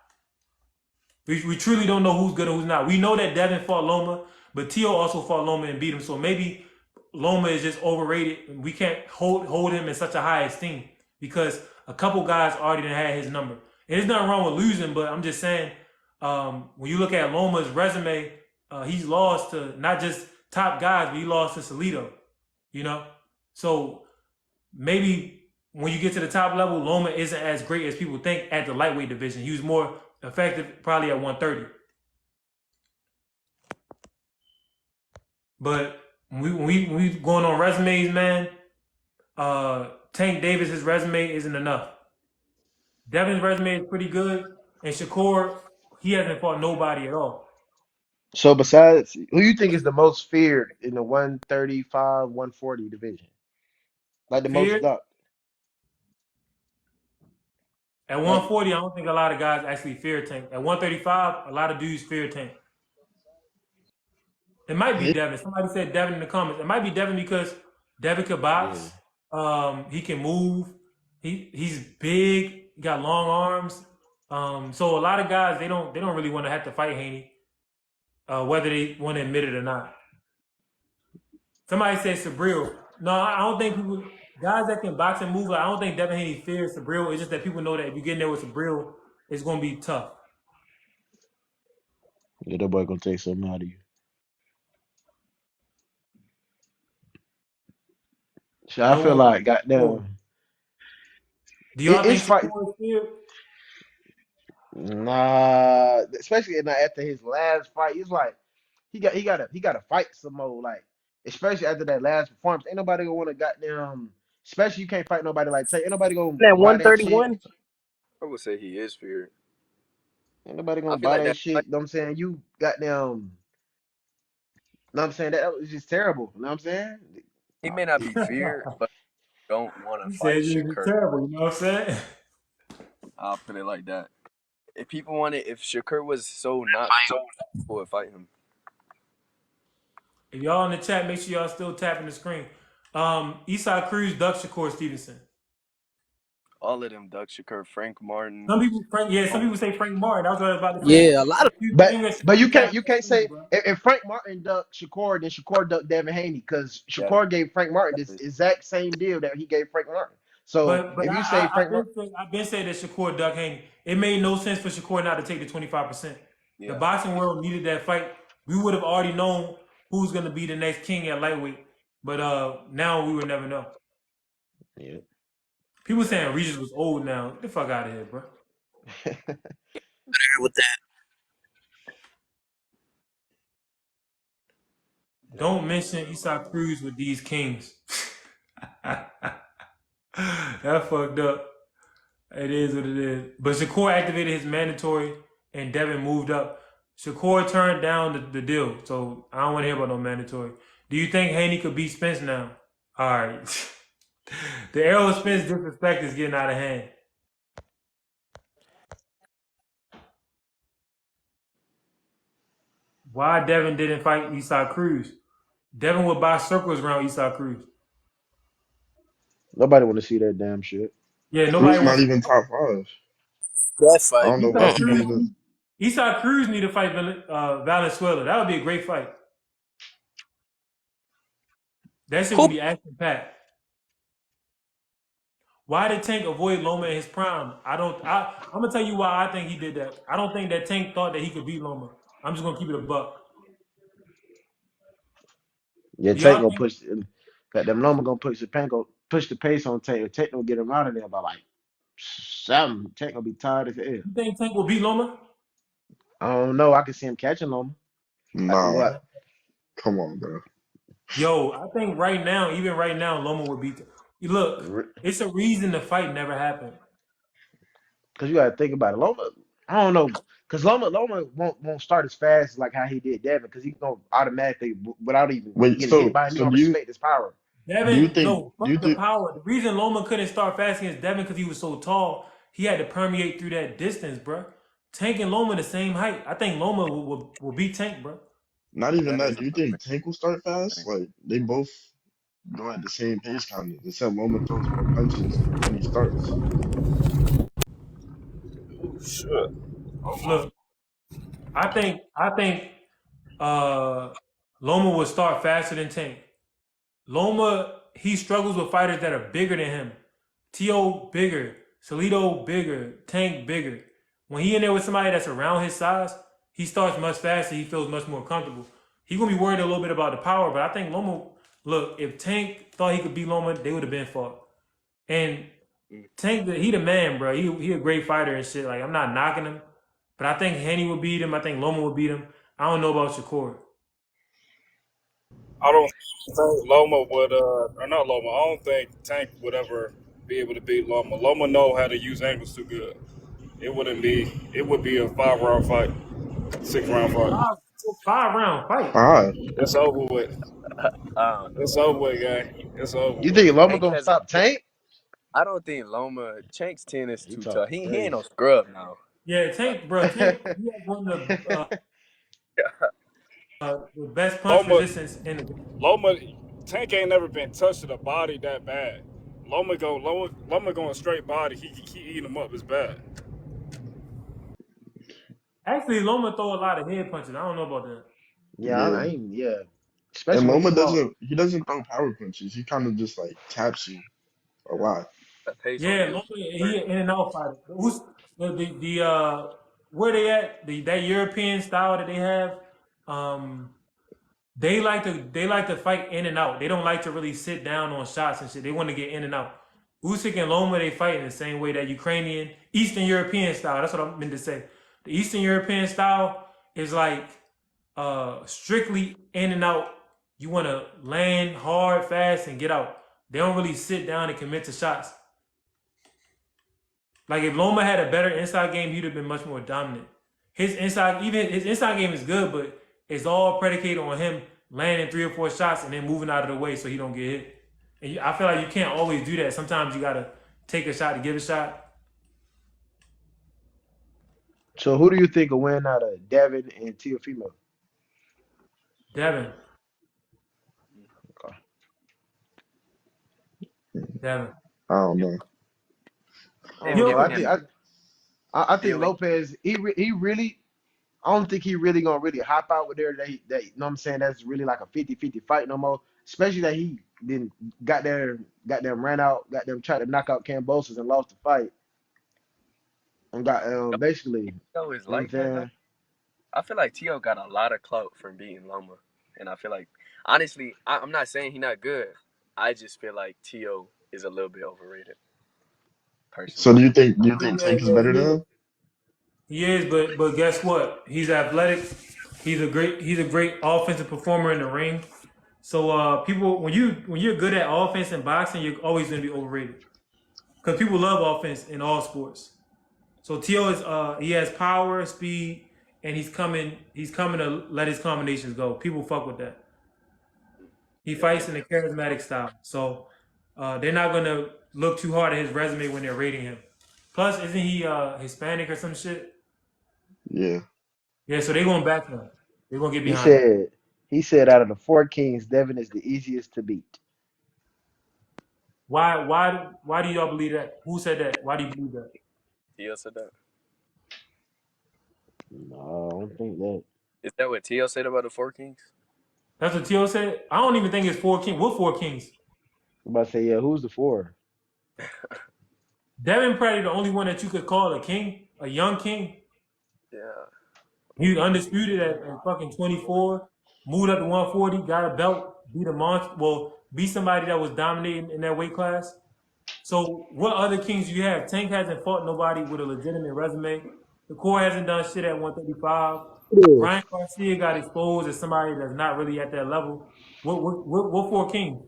We truly don't know who's good and who's not. We know that Devin fought Loma, but Tio also fought Loma and beat him. So maybe Loma is just overrated. And we can't hold him in such a high esteem because a couple guys already had his number. And there's nothing wrong with losing, but I'm just saying, when you look at Loma's resume, he's lost to not just top guys, but he lost to Salido. You know? So maybe when you get to the top level, Loma isn't as great as people think at the lightweight division. He was more effective probably at 130. But when we going on resumes, man, Tank Davis, his resume isn't enough. Devin's resume is pretty good, and Shakur, he hasn't fought nobody at all. So besides, who you think is the most feared in the 135, 140 division? Like the most Feared ducked? at Like 140, I don't think a lot of guys actually fear Tank. At 135, a lot of dudes fear Tank. It might be Devin. Somebody said Devin in the comments. It might be Devin because Devin could box. He can move. He's big. He got long arms. So a lot of guys they don't really want to have to fight Haney, whether they want to admit it or not. Somebody said Sabril. No, I don't think people guys that can box and move. I don't think Devin Haney fears Sabril. It's just that people know that if you get in there with Sabril, it's gonna be tough. yeah, that boy gonna take something out of you. So I No feel one. like goddamn. Do y'all think it's fight. Shakur is scared? Nah, especially after his last fight, he's like he got to fight some more. Like especially after that last performance, ain't nobody gonna want to goddamn. Especially you can't fight nobody like Tank. Ain't nobody gonna That buy that shit. 131. I would say he is feared. Ain't nobody I gonna feel buy like that that shit. You know what I'm saying? You goddamn. Know what I'm saying? That was just terrible. You know what I'm saying? he may not be feared, but don't want to He fight said it's Shakur. terrible. You know what I'm saying? I'll put it like that. If people wanted, if Shakur was so not feared, people would fight him. If y'all in the chat, make sure y'all still tapping the screen. Eastside Cruz, Duck Shakur Stevenson. All of them, Doug Shakur, Frank Martin. Some people, some Oh, people say Frank Martin. That was what I was about to say. Yeah, a lot of But you can't Tap you the can't screen, say bro. if Frank Martin ducked Shakur, then Shakur ducked Devin Haney because yeah, Shakur gave Frank Martin this exactly. exact same deal that he gave Frank Martin. So But if you say Frank Martin, I've been saying that Shakur Duck Haney. It made no sense for Shakur not to take the 25%. The Yeah, boxing world needed that fight. We would have already known who's gonna be the next king at lightweight. But now we would never know. yeah. People saying Regis was old now. Get the fuck out of here, bro. with that. Don't mention Esau Cruz with these kings. That fucked up. It is what it is. But Shakur activated his mandatory and Devin moved up. Shakur turned down the deal. So I don't want to hear about no mandatory. Do you think Haney could beat Spence now? All right. The Errol Spence disrespect is getting out of hand. Why Devin didn't fight Esau Cruz? Devin would buy circles around Esau Cruz. Nobody want to see that damn shit. Yeah, nobody Cruz not wants even top five. That I fight. don't know why Esau people Cruz. even. Esau Cruz need to fight Valenzuela. That would be a great fight. That shit Who? would be action packed. Why did Tank avoid Loma in his prime? I'm gonna tell you why I think he did that. I don't think that Tank thought that he could beat Loma. I'm just gonna keep it a buck. Yeah, Do Tank y'all gonna think push. Got them Loma gonna push the pace on Tank. Tank gonna get him out of there by like 7. Tank gonna be tired as hell. you think Tank will beat Loma? I don't know. I can see him catching Loma. Nah, What? come on, bro. Yo, I think right now, even right now, Loma would beat. Look, it's a reason the fight never happened. Because you gotta think about it. Loma, I don't know. Because Loma won't start as fast like how he did Devin. Because he's gonna automatically, without even Wait, getting hit by him, he so gonna respect his power. Devin, no, do fuck you the think power. The reason Loma couldn't start fast against Devin because he was so tall, he had to permeate through that distance, bro. Tank and Loma the same height. I think Loma will beat Tank, bro. not even that that? is Do you a think Tank will start fast? thing. Like they both go at the same pace, kind of. Except Loma throws more punches when he starts. Shit. Look, I think uh Loma will start faster than Tank. Loma, he struggles with fighters that are bigger than him. T.O. bigger, Salido bigger, Tank bigger. When he in there with somebody that's around his size, he starts much faster. He feels much more comfortable. He gonna be worried a little bit about the power, but I think Loma. Look, if Tank thought he could beat Loma, they would have been fought. And Tank, he the man, bro. He a great fighter and shit. Like I'm not knocking him, but I think Haney would beat him. I think Loma would beat him. I don't know about Shakur. I don't think Loma would, or not Loma. I don't think Tank would ever be able to beat Loma. Loma know how to use angles too good. It wouldn't be. It would be a 5 round fight, 6 round fight. Five, 5 round fight. Five. It's over with. I don't know. It's over with, gang. It's over You with. think Loma Tank gonna has. stop Tank? I don't think Loma Chank's 10 is You too tough. talking He ain't crazy? no scrub now. Yeah, Tank, bro. Tank, he has one of the best punch Loma, resistance in the. Loma, Tank ain't never been touched to the body that bad. Loma going straight body. He eating him up. It's bad. Actually, Loma throw a lot of head punches. I don't know about that. Yeah, I Yeah, ain't. Yeah, and especially when he Loma fought. doesn't throw power punches. He kind of just like taps you a lot. That pace on Yeah, him is Loma, he crazy. an in and out fighter. Who's where they at? That European style that they have. Um, they like to fight in and out. They don't like to really sit down on shots and shit. They want to get in and out. Usyk and Loma, they fight in the same way that Ukrainian, Eastern European style. That's what I meant to say. The Eastern European style is like strictly in and out. You want to land hard, fast, and get out. They don't really sit down and commit to shots. Like if Loma had a better inside game, he'd have been much more dominant. His inside game is good, but it's all predicated on him landing 3 or 4 shots and then moving out of the way so he don't get hit. And I feel like you can't always do that. Sometimes you gotta take a shot to give a shot. So who do you think will win out of Devin and Teofimo? Devin. Okay. Devin. I don't know. I If don't He'll, know. giving I him think I think feeling, Lopez. He really. I don't think he really gonna really hop out with there. That you know what I'm saying. That's really like a 50-50 fight no more. Especially that he didn't got them ran out, got them tried to knock out Cambosos and lost the fight and got don't basically. think Tio is You know what I'm like that though. saying? I feel like Tio got a lot of clout from beating Loma, and I feel like honestly, I'm not saying he not good. I just feel like Tio is a little bit overrated, So personally. do you think yeah, Tank is better than him? he is, but guess what? He's athletic. He's a great offensive performer in the ring. So people when you're good at offense and boxing, you're always gonna be overrated. Because people love offense in all sports. So Tio is he has power, speed, and he's coming to let his combinations go. People fuck with that. He Yeah, fights he in a charismatic style. So they're not gonna look too hard at his resume when they're rating him. Plus, isn't he Hispanic or some shit? Yeah. Yeah, so they're gonna back him. They're gonna get He behind him. said he said out of the 4 kings, Devin is the easiest to beat. Why do y'all believe that? Who said that? Why do you believe that? Tio said that. No, I don't think that. Is that what Tio said about the Four Kings? That's what Tio said. I don't even think it's 4 kings. What 4 kings? I'm about to say, yeah, who's the 4? Devin probably the only one that you could call a king, a young king. Yeah, He was undisputed at fucking 24, moved up to 140, got a belt, beat a monster. Well, beat somebody that was dominating in that weight class. So what other kings you have? Tank hasn't fought nobody with a legitimate resume. The core hasn't done shit at 135. Yeah. Ryan Garcia got exposed as somebody that's not really at that level. What 4 kings?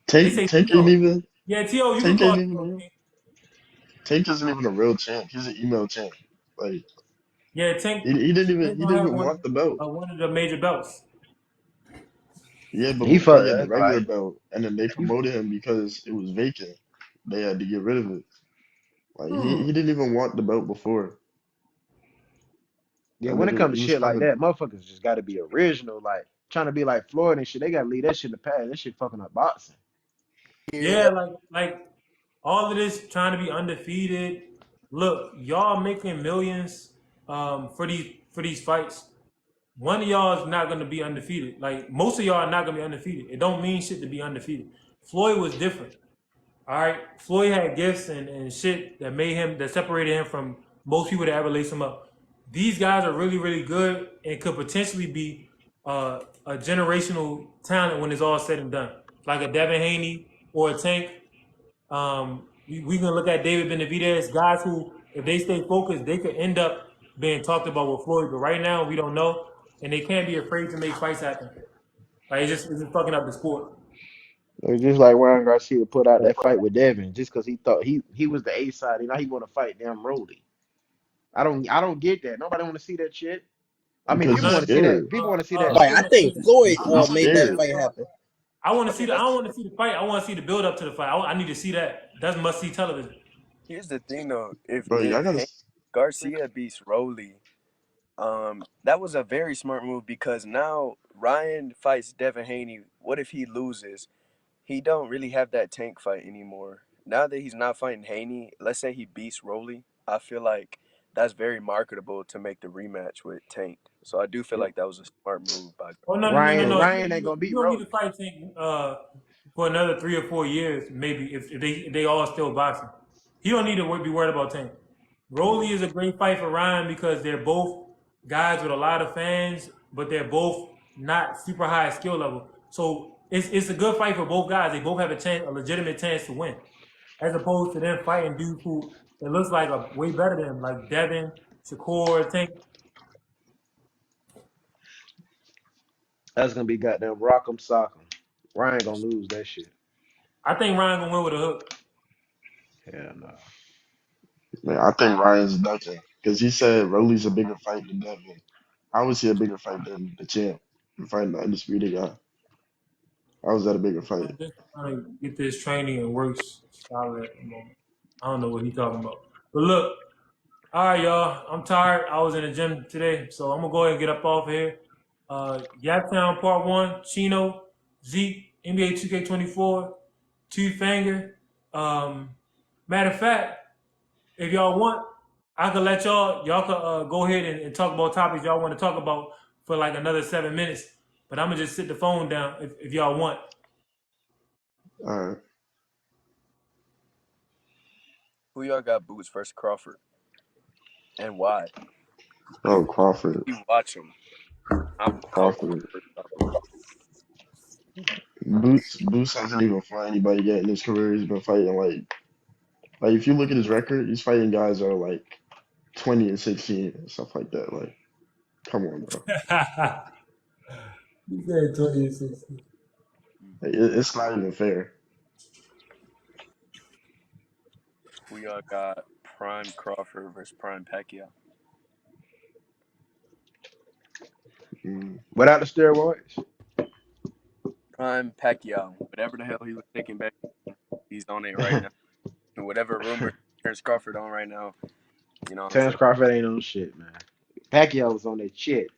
They say Tank ain't Tio. even Yeah, Tio, you could Tank call ain't Tio a even king. Tank isn't even a real champ. He's an email champ. Like Yeah, Tank. he Tank didn't don't have even want the belt. one of the major belts. Yeah, but He before fucked he had the up, regular like belt, and then they he, promoted him because it was vacant. They had to get rid of it. Like Hmm. he didn't even want the belt before, yeah. and When then it comes to he was shit kind like of that, motherfuckers just got to be original. Like trying to be like Floyd and shit, they gotta leave that shit in the past. That shit fucking up boxing. Yeah, like all of this trying to be undefeated. Look, y'all making millions for these fights. One of y'all is not gonna be undefeated. Like most of y'all are not gonna be undefeated. It don't mean shit to be undefeated. Floyd was different. All right. Floyd had gifts and shit that separated him from most people that ever lace him up. These guys are really, really good and could potentially be a generational talent when it's all said and done. Like a Devin Haney or a Tank. We can look at David Benavidez, guys who, if they stay focused, they could end up being talked about with Floyd. But right now, we don't know, and they can't be afraid to make fights happen. Like it's just fucking up the sport. It's just like Ryan Garcia put out that fight with Devin just because he thought he was the A side. You know he want to fight damn Rolly. I don't get that. Nobody want to see that shit. I mean, because people he's None. want to see that. scared. People want to see that Like I I shit. want to see think the. Floyd I He's want to made see that scared. the. fight happen. I want I to see think the. I that's don't want to see the fight. I want to see the build up to the fight. I need to see that. That's must see television. here's the thing though. If Bro, y'all gotta. Garcia beats Rolly, that was a very smart move because now Ryan fights Devin Haney. What if he loses? He don't really have that Tank fight anymore. Now that he's not fighting Haney, let's say he beats Rolly, I feel like that's very marketable to make the rematch with Tank. So I do feel like that was a smart move by Oh no no no no Ryan no! Bro, Ryan ain't gonna You beat don't need to Rolly. fight Tank for another 3 or 4 years, maybe if they all still boxing. He don't need to be worried about Tank. Rolly is a great fight for Ryan because they're both guys with a lot of fans, but they're both not super high skill level. So it's a good fight for both guys. They both have a legitimate chance to win. as opposed to them fighting dudes who it looks like are way better than them, like Devin, Shakur, Tank. That's gonna be goddamn rock'em sock'em. Ryan gonna lose that shit. I think Ryan gonna win with a hook. Hell no. Man, I think Ryan's ducking because he said Rolly's a bigger fight than Devin. How was he a bigger fight than the champ? Fighting the undisputed guy. How was that a bigger fight? I'm just trying to get this training and works solid at the moment. I don't know what he's talking about. But look, all right, y'all. I'm tired. I was in the gym today, so I'm gonna go ahead and get up off here. Yaptown Part 1, Chino, Zeke, NBA 2K24, Two Finger. Matter of fact, if y'all want, I could let y'all could go ahead and talk about topics y'all want to talk about for like another 7 minutes. But I'm gonna just sit the phone down if y'all want. All right. Who y'all got boots versus Crawford, and why? Oh, Crawford. You watch him. How Crawford. Crawford stop him? Boots hasn't even fought anybody yet in his career. He's been fighting like if you look at his record, he's fighting guys that are like 20 and 16 and stuff like that. Like, come on, bro. He said 2016. Like, it's not even fair. Who y'all got Prime Crawford versus Prime Pacquiao? Mm. Without the steroids. Prime Pacquiao, whatever the hell he was taking back, he's on it right now. And whatever rumor turns Crawford on right now, you know what I'm Terrence Crawford ain't on shit, man. Pacquiao was on that shit.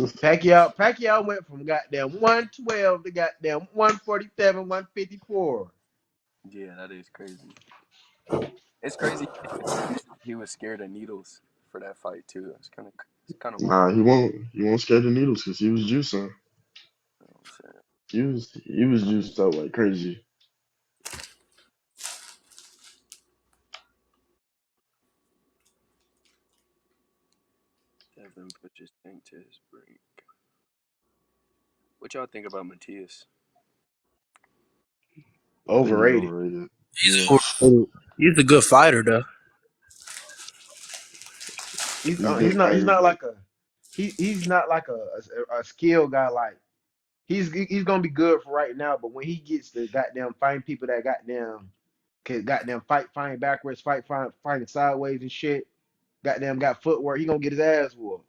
saying? Pacquiao went from goddamn 112 to goddamn 147, 154. Yeah, that is crazy. It's crazy. He was scared of needles for that fight too. It's kind of weird. Nah, he won't scare the needles because he was juicing. You know what I'm saying? He was juiced up like crazy. Devin pushes Tank to his brink. What y'all think about Matias? I think he's Overrated. overrated. He's a good fighter though. He's He's a he's good not he's fighter, not but like he's not like a skill guy. Like he's gonna be good for right now, but when he gets to goddamn find people that goddamn can goddamn fight backwards, fighting sideways and shit, goddamn got footwork, he gonna get his ass whooped.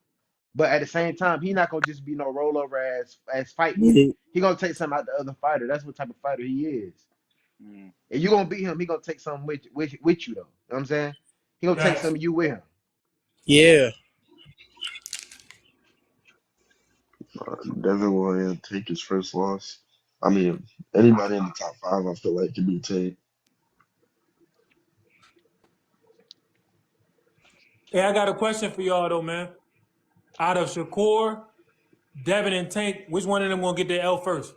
But at the same time, he not gonna just be no rollover as fighting you. Yeah. He gonna take something out the other fighter. That's what type of fighter he is. Mm, And you gonna beat him, he gonna take something with you though. You know what I'm saying? He gonna take Facts. some of you with him. Yeah. Devin will take his first loss. I mean, anybody in the top five, I feel like can be Tank. Hey, I got a question for y'all though, man. Out of Shakur, Devin, and Tank, which one of them gonna get their L first?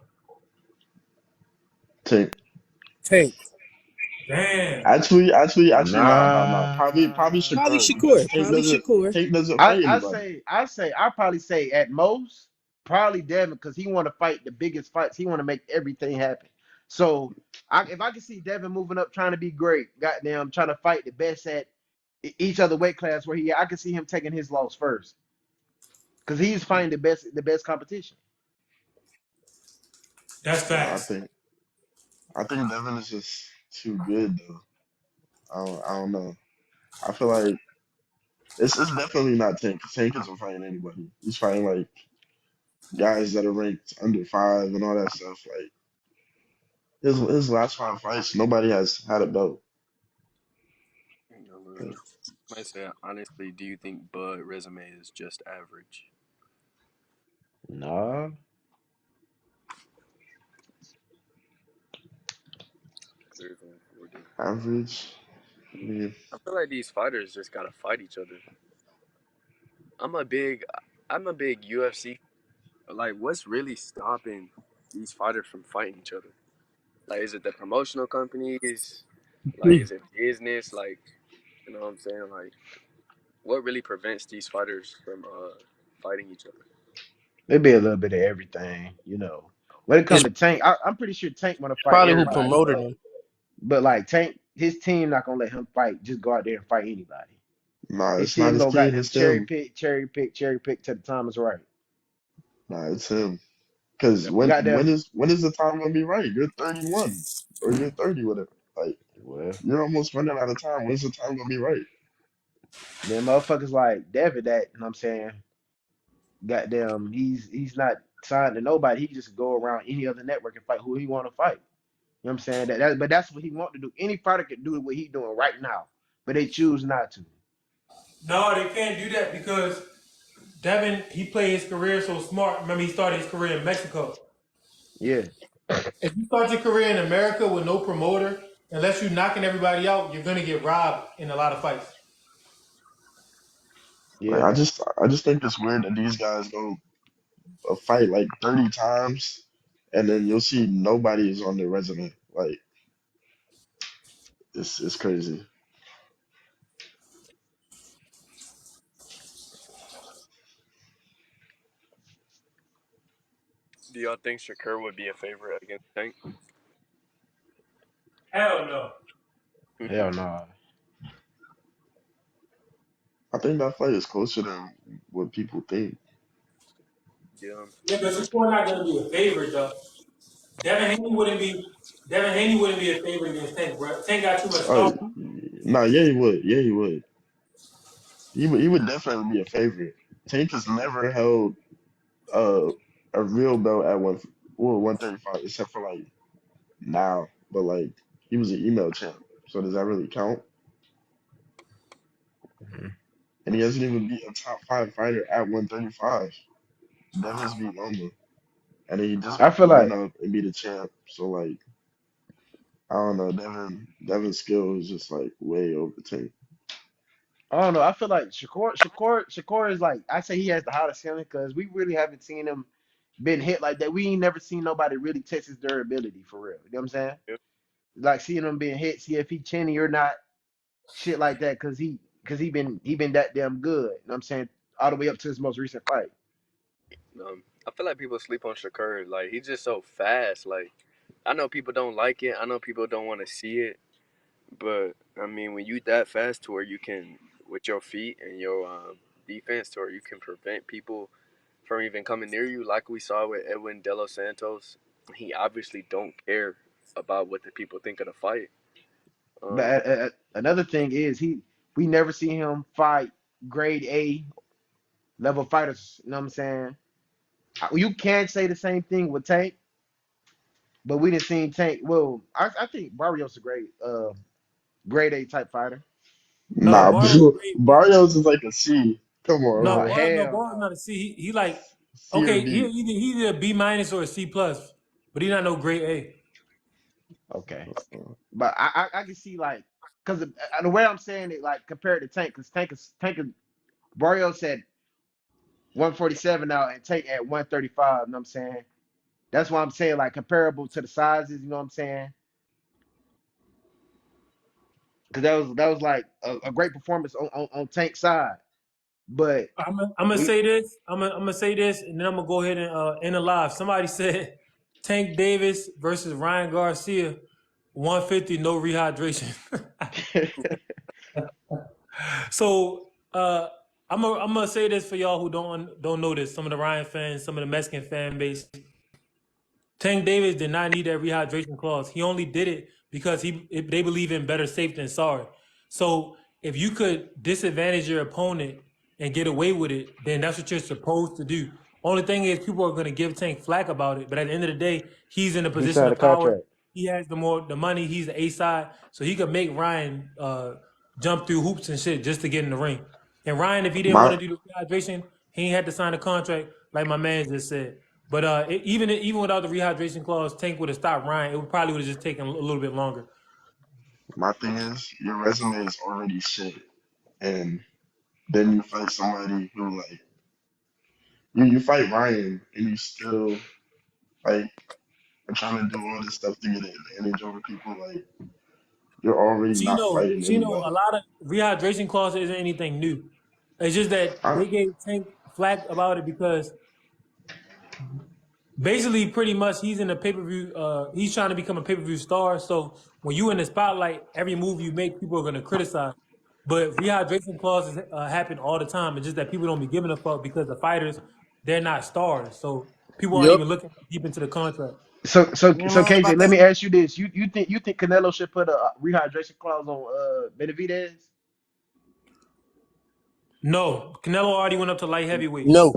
Tank. Tank. Damn. Actually, nah. Probably Nah. Probably Shakur because Shakur. Probably Shakur. Tank doesn't I fight I anybody. say I say I probably say at most probably Devin because he want to fight the biggest fights. He want to make everything happen. So if I can see Devin moving up, trying to be great, goddamn, trying to fight the best at each other weight class where I can see him taking his loss first because he's fighting the best competition. That's Nah, facts. I think Devin is just too good though. I don't know. I feel like it's definitely not Tank. 'Cause Tank isn't fighting anybody. He's fighting like guys that are ranked under five and all that stuff. Like his last five fights, nobody has had a belt. ain't no love. I say honestly, do you think Bud resume is just average? Nah, Curve 140. Average. I mean, I feel like these fighters just gotta fight each other. I'm a big, I'm a big UFC. Like, what's really stopping these fighters from fighting each other? Like, is it the promotional companies? Like, is it business? Like, you know what I'm saying? Like, what really prevents these fighters from fighting each other? maybe a little bit of everything. When it comes It's to Tank, I'm pretty sure Tank want to fight probably who everybody. promoted him. But like Tank, his team not gonna let him fight. Just go out there and fight anybody. Nah, His it's not team his gonna team. goddamn It's him. cherry pick till the time is right. Nah, it's him. Cause Goddamn. when is the time gonna be right? You're 31 or you're 30, whatever. Like Well, you're almost running out of time. When's the time gonna be right? then motherfuckers like Devin, that you know what I'm saying, goddamn, he's not signed to nobody. He can just go around any other network and fight who he want to fight. You know what I'm saying? But that's what he want to do. Any fighter can do what he doing right now, but they choose not to. No, they can't do that because Devin, he played his career so smart. Remember, he started his career in Mexico. Yeah, If you start your career in America with no promoter, unless you're knocking everybody out, you're gonna get robbed in a lot of fights. Like yeah. I just think it's weird that these guys go fight like 30 times and then you'll see nobody is on their resume. Like it's crazy. Do y'all think Shakur would be a favorite against Tank? Hell no. Hell no. I think that fight is closer than what people think. Yeah. Yeah, but Shakur not gonna be a favorite though. Devin Haney wouldn't be. Devin Haney wouldn't be a favorite against Tank, bro. Tank got too much Oh, star. nah, yeah, he would. Yeah, he would. He would definitely be a favorite. Tank has never held uh, a real belt at 135 except for like now. But like he was an email champ, so does that really count? Mhm. And he hasn't even beat a top five fighter at 135. Devin's beat Loma, and then he just I got the feel win like up and beat a champ. So like I don't know, Devin's skill is just like way over Tank. I don't know. I feel like Shakur is like I say he has the hottest ceiling because we really haven't seen him been hit like that. We ain't never seen nobody really test his durability for real. You know what I'm saying? Yep. Like seeing him being hit, see if he chinny or not, shit like that, cause he been that damn good. You know what I'm saying? All the way up to his most recent fight. I feel like people sleep on Shakur. Like he's just so fast. Like I know people don't like it. I know people don't want to see it. But I mean, when you that fast to where you can, with your feet and your defense, to where you can prevent people from even coming near you, like we saw with Edwin De Los Santos, he obviously don't care about what the people think of the fight. Um, But another thing is we never see him fight grade A level fighters. You know what I'm saying? You can say the same thing with Tank, but we didn't see Tank. Well, I think Barrios a grade A type fighter. No, Nah, Barrow's bro, great. Barrios is like a C. Come on, No, No, bro. hell Barrow's no. not a C. He like C or okay. D. He either a B minus or a C plus, but he's not no grade A. Okay, but I can see like because the way I'm saying it, like compared to Tank, because Tank is Barrios said 147 now and Tank at 135. You know what I'm saying? That's why I'm saying like comparable to the sizes. You know what I'm saying? Because that was like a great performance on Tank's side. But I'm gonna we say this. I'm gonna say this, and then I'm gonna go ahead and end the live. Somebody said Tank Davis versus Ryan Garcia, 150, no rehydration. So I'm gonna say this for y'all who don't know this. Some of the Ryan fans, some of the Mexican fan base. Tank Davis did not need that rehydration clause. He only did it because they believe in better safe than sorry. So if you could disadvantage your opponent and get away with it, then that's what you're supposed to do. Only thing is, people are going to give Tank flack about it, but at the end of the day, he's in a he position signed a of power. contract. He has the money. He's the A side, so he could make Ryan jump through hoops and shit just to get in the ring. And Ryan, if he didn't want My to do the rehydration, he ain't had to sign a contract, like my man just said. But even without the rehydration clause, Tank would have stopped Ryan. It probably would have just taken a little bit longer. my thing is your resume is already shit, and then you fight somebody who like you fight Ryan and you still like are trying to do all this stuff to get an advantage over people. Like you're already not fighting Chino, a anybody. lot of rehydration clauses isn't anything new. It's just that I they gave Tank flack about it because Basically, pretty much, he's in a pay-per-view. He's trying to become a pay-per-view star. So when you in the spotlight, every move you make, people are gonna criticize. But rehydration clauses happen all the time. It's just that people don't be giving a fuck because the fighters, they're not stars. So people aren't Yep. even looking deep into the contract. So Man, KJ, about let that. me ask you this: you think Canelo should put a rehydration clause on Benavidez? No, Canelo already went up to light heavyweight. No.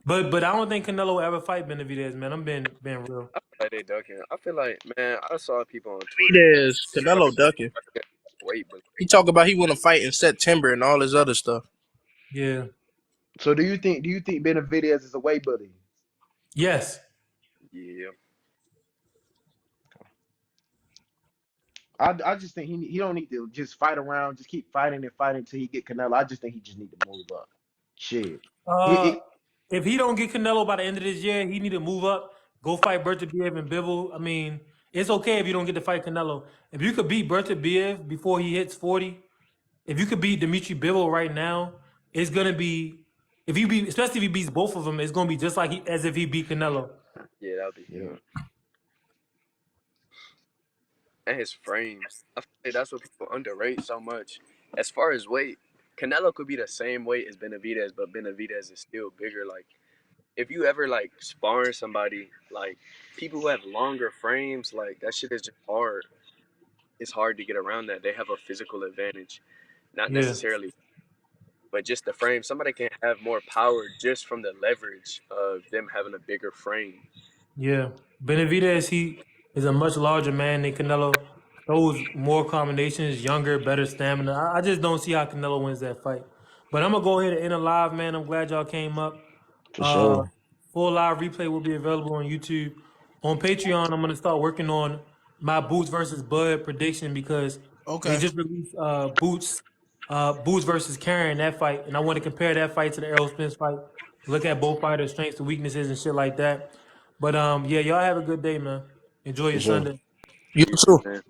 But I don't think Canelo will ever fight Benavidez, man. I'm being real. I feel like they ducking. I feel like, man, I saw people on Twitter. There's Canelo ducking. Wait, but He talk about he want to fight in September and all this other stuff. Yeah. So do you think Benavidez is a weight bully? Yes. yeah, I just think he don't need to just fight around, just keep fighting and fighting until he get Canelo. I just think he just need to move up. Shit. Uh, if he don't get Canelo by the end of this year, he need to move up, go fight Berta Biev and Bivol. I mean, it's okay if you don't get to fight Canelo. If you could beat Berta Biev before he hits 40, if you could beat Dimitri Bivol right now, it's gonna be especially if he beats both of them, it's gonna be just like as if he beat Canelo. yeah, that'll be Yeah. good. And his frames, I feel like that's what people underrate so much. As far as weight, Canelo could be the same weight as Benavidez, but Benavidez is still bigger. Like, if you ever like sparring somebody, like people who have longer frames, like that shit is just hard. It's hard to get around that. They have a physical advantage, not Yeah. necessarily, but just the frame. Somebody can have more power just from the leverage of them having a bigger frame. Yeah, Benavidez, he is a much larger man than Canelo. Throws more combinations, younger, better stamina. I just don't see how Canelo wins that fight. But I'm gonna go ahead and end it live, man. I'm glad y'all came up. For Uh, sure. full live replay will be available on YouTube. On Patreon, I'm gonna start working on my Boots versus Bud prediction because they Okay. just released Boots versus Karen that fight, and I want to compare that fight to the Errol Spence fight. Look at both fighters' strengths and weaknesses and shit like that. But yeah, y'all have a good day, man. Enjoy For your sure. Sunday. You You too, too. man.